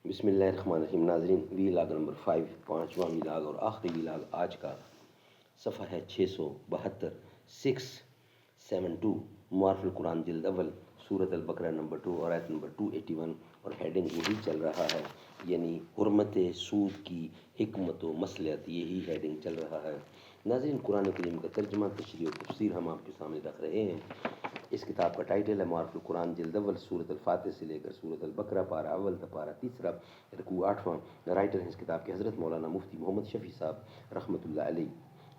بسم اللہ الرحمن الرحیم۔ ناظرین، ویلاگ نمبر 5، پانچواں ویلاگ اور آخری ویلاگ آج کا صفحہ ہے 672، 672، معارف القرآن جلد اول، سورۃ البقرہ نمبر 2 اور آیت نمبر 281، اور ہیڈنگ یہی چل رہا ہے، یعنی حرمت سود کی حکمت و مصلحت، یہی ہیڈنگ چل رہا ہے۔ ناظرین، قرآن کریم کا ترجمہ، تشریح و تفسیر ہم آپ کے سامنے رکھ رہے ہیں۔ اس کتاب کا ٹائٹل ہے معارف القرآن جلد اول، سورۃ الفاتح سے لے کر سورۃ البقرہ، پارہ اول تا پارہ تیسرا، رکوع 8واں۔ رائٹر ہیں اس کتاب کے حضرت مولانا مفتی محمد شفیع صاحب رحمۃ اللہ علیہ،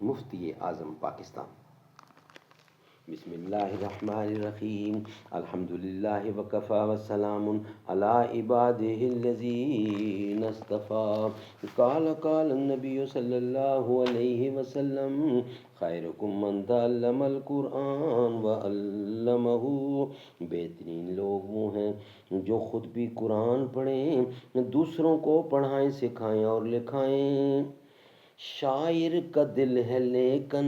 مفتی اعظم پاکستان۔ بسم اللہ الرحمن الرحیم، الحمد للہ وکفی وسلام علی عبادہ الذین اصطفی، قال النبی صلی اللہ علیہ وسلم، خیرکم من تعلم القرآن وعلمہ۔ بہترین لوگ وہ ہیں جو خود بھی قرآن پڑھیں، دوسروں کو پڑھائیں، سکھائیں اور لکھائیں۔ شاعر کا دل ہے لیکن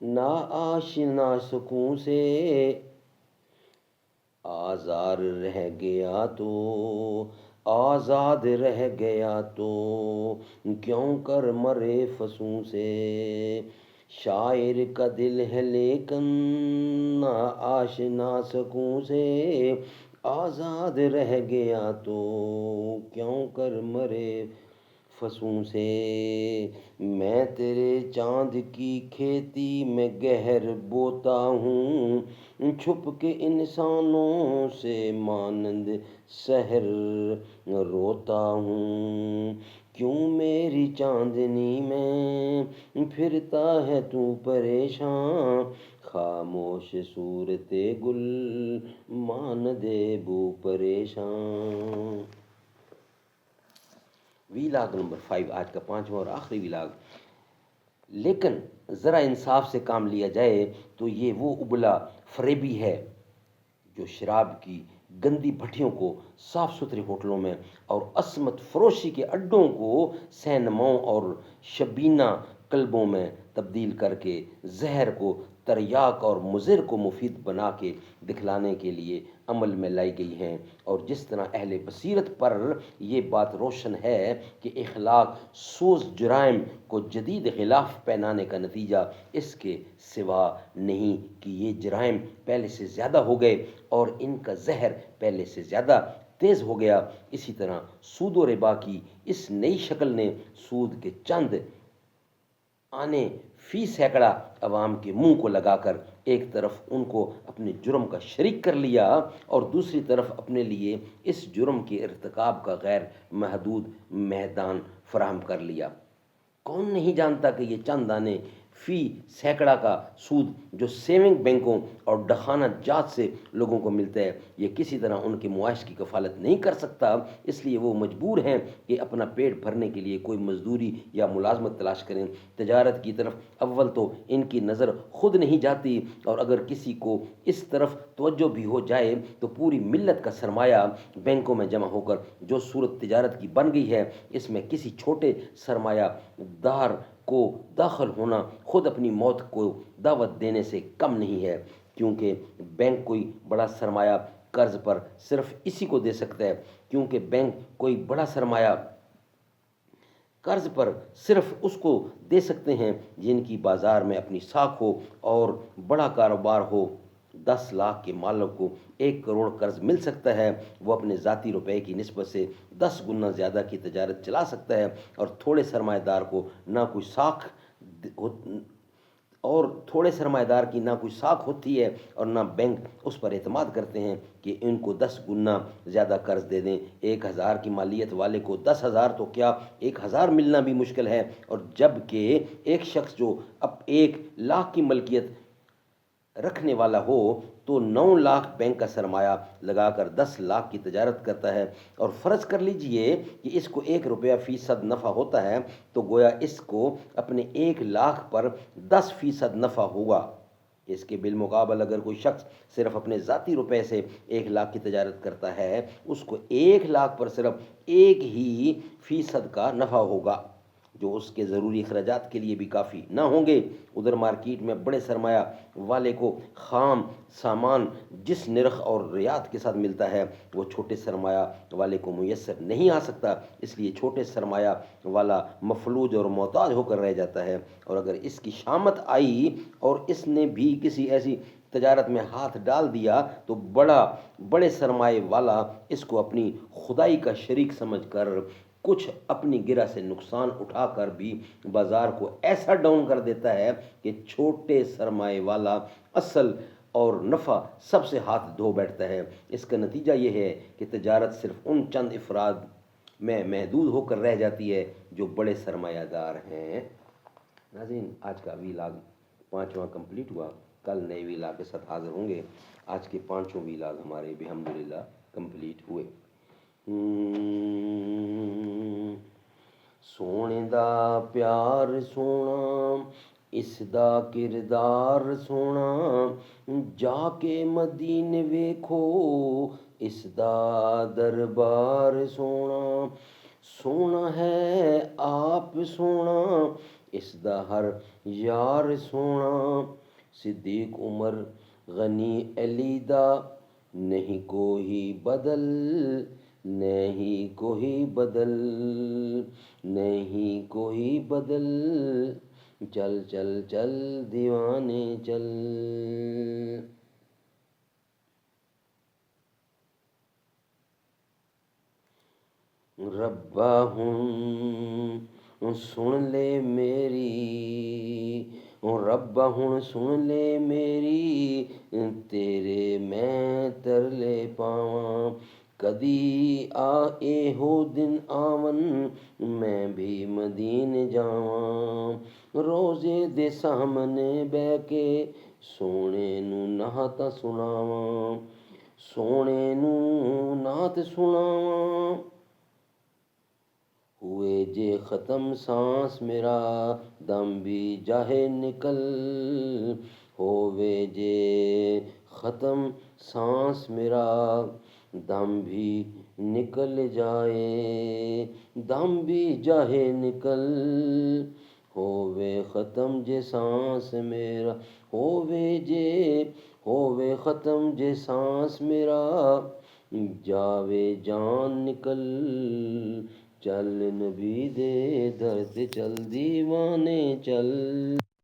نا آشنا سکوں سے، آزار رہ گیا تو آزاد رہ گیا تو کیوں کر مرے فسوں سے۔ شاعر کا دل ہے لیکن نا آشنا سکوں سے، آزاد رہ گیا تو کیوں کر مرے فسوں سے۔ میں تیرے چاند کی کھیتی میں گہر بوتا ہوں، چھپ کے انسانوں سے مانند سحر روتا ہوں۔ کیوں میری چاندنی میں پھرتا ہے تو پریشان، خاموش صورت گل ماند بو پریشان۔ ویلاگ نمبر 5 آج کا پانچواں اور آخری ویلاگ۔ لیکن ذرا انصاف سے کام لیا جائے تو یہ وہ ابلا فریبی ہے جو شراب کی گندی بھٹیوں کو صاف ستھرے ہوٹلوں میں اور عصمت فروشی کے اڈوں کو سینماؤں اور شبینہ کلبوں میں تبدیل کر کے زہر کو تریاک اور مضر کو مفید بنا کے دکھلانے کے لیے عمل میں لائی گئی ہیں۔ اور جس طرح اہل بصیرت پر یہ بات روشن ہے کہ اخلاق سوز جرائم کو جدید غلاف پہنانے کا نتیجہ اس کے سوا نہیں کہ یہ جرائم پہلے سے زیادہ ہو گئے اور ان کا زہر پہلے سے زیادہ تیز ہو گیا، اسی طرح سود و ربا کی اس نئی شکل نے سود کے چند آنے فی سینکڑا عوام کے منہ کو لگا کر ایک طرف ان کو اپنے جرم کا شریک کر لیا اور دوسری طرف اپنے لیے اس جرم کے ارتکاب کا غیر محدود میدان فراہم کر لیا۔ کون نہیں جانتا کہ یہ چند آنے فی سینکڑا کا سود جو سیونگ بینکوں اور ڈخانہ جات سے لوگوں کو ملتا ہے، یہ کسی طرح ان کے معاش کی کفالت نہیں کر سکتا، اس لیے وہ مجبور ہیں کہ اپنا پیٹ بھرنے کے لیے کوئی مزدوری یا ملازمت تلاش کریں۔ تجارت کی طرف اول تو ان کی نظر خود نہیں جاتی، اور اگر کسی کو اس طرف توجہ بھی ہو جائے تو پوری ملت کا سرمایہ بینکوں میں جمع ہو کر جو صورت تجارت کی بن گئی ہے، اس میں کسی چھوٹے سرمایہ دار کو داخل ہونا خود اپنی موت کو دعوت دینے سے کم نہیں ہے، کیونکہ بینک کوئی بڑا سرمایہ قرض پر صرف اسی کو دے سکتا ہے، کیونکہ بینک کوئی بڑا سرمایہ قرض پر صرف اس کو دے سکتے ہیں جن کی بازار میں اپنی ساکھ ہو اور بڑا کاروبار ہو۔ 10 لاکھ کے مالک کو 1 کروڑ قرض مل سکتا ہے، وہ اپنے ذاتی روپے کی نسبت سے 10 گنا زیادہ کی تجارت چلا سکتا ہے، اور تھوڑے سرمایہ دار کی نہ کوئی ساکھ ہوتی ہے اور نہ بینک اس پر اعتماد کرتے ہیں کہ ان کو 10 گنا زیادہ قرض دے دیں۔ 1000 کی مالیت والے کو 10,000 تو کیا 1000 ملنا بھی مشکل ہے، اور جب کہ ایک شخص جو اب 1 لاکھ کی ملکیت رکھنے والا ہو تو 9 لاکھ بینک کا سرمایہ لگا کر 10 لاکھ کی تجارت کرتا ہے، اور فرض کر لیجئے کہ اس کو 1 روپیہ فیصد نفع ہوتا ہے، تو گویا اس کو اپنے 1 لاکھ پر 10% نفع ہوگا۔ اس کے بالمقابل اگر کوئی شخص صرف اپنے ذاتی روپے سے 1 لاکھ کی تجارت کرتا ہے، اس کو 1 لاکھ پر صرف 1% ہی کا نفع ہوگا۔ جو اس کے ضروری اخراجات کے لیے بھی کافی نہ ہوں گے۔ ادھر مارکیٹ میں بڑے سرمایہ والے کو خام سامان جس نرخ اور رعایت کے ساتھ ملتا ہے وہ چھوٹے سرمایہ والے کو میسر نہیں آ سکتا، اس لیے چھوٹے سرمایہ والا مفلوج اور محتاج ہو کر رہ جاتا ہے۔ اور اگر اس کی شامت آئی اور اس نے بھی کسی ایسی تجارت میں ہاتھ ڈال دیا تو بڑے سرمایہ والا اس کو اپنی خدائی کا شریک سمجھ کر کچھ اپنی گرہ سے نقصان اٹھا کر بھی بازار کو ایسا ڈاؤن کر دیتا ہے کہ چھوٹے سرمایہ والا اصل اور نفع سب سے ہاتھ دھو بیٹھتا ہے۔ اس کا نتیجہ یہ ہے کہ تجارت صرف ان چند افراد میں محدود ہو کر رہ جاتی ہے جو بڑے سرمایہ دار ہیں۔ ناظرین، آج کا ویلاگ 5واں کمپلیٹ ہوا، کل نئے ویلاگ کے ساتھ حاضر ہوں گے۔ آج کے 5 ویلاگ ہمارے بحمدللہ کمپلیٹ ہوئے۔ سونے دا پیار سونا، اس دا کردار سونا، جا کے مدینے ویکھو اس دا دربار سونا، سونا ہے آپ سونا اس دا ہر یار سونا، صدیق عمر غنی علی دا نہیں کوئی بدل، نہیں کوئی بدل، نہیں کوئی بدل، چل چل چل دیوانے چل۔ ربا ہن سن لے میری، ربا ہن سن لے میری، تیرے میں ترلے پاواں، کدی آئے ہو دن آون میں بھی مدینے جاواں، روزے دے سامنے بہ کے سونے نوں نعت سناواں، سونے نوں نعت سناواں، ہوئے جے ختم سانس میرا دم بھی جاہے نکل، ہوئے جے ختم سانس میرا دم بھی نکل جائے، دم بھی جاہے نکل، ہوئے ختم جے سانس میرا، ہوئے ختم جے سانس میرا، جاوے جان نکل، چل نبی دے در تے چل دیوانے چل۔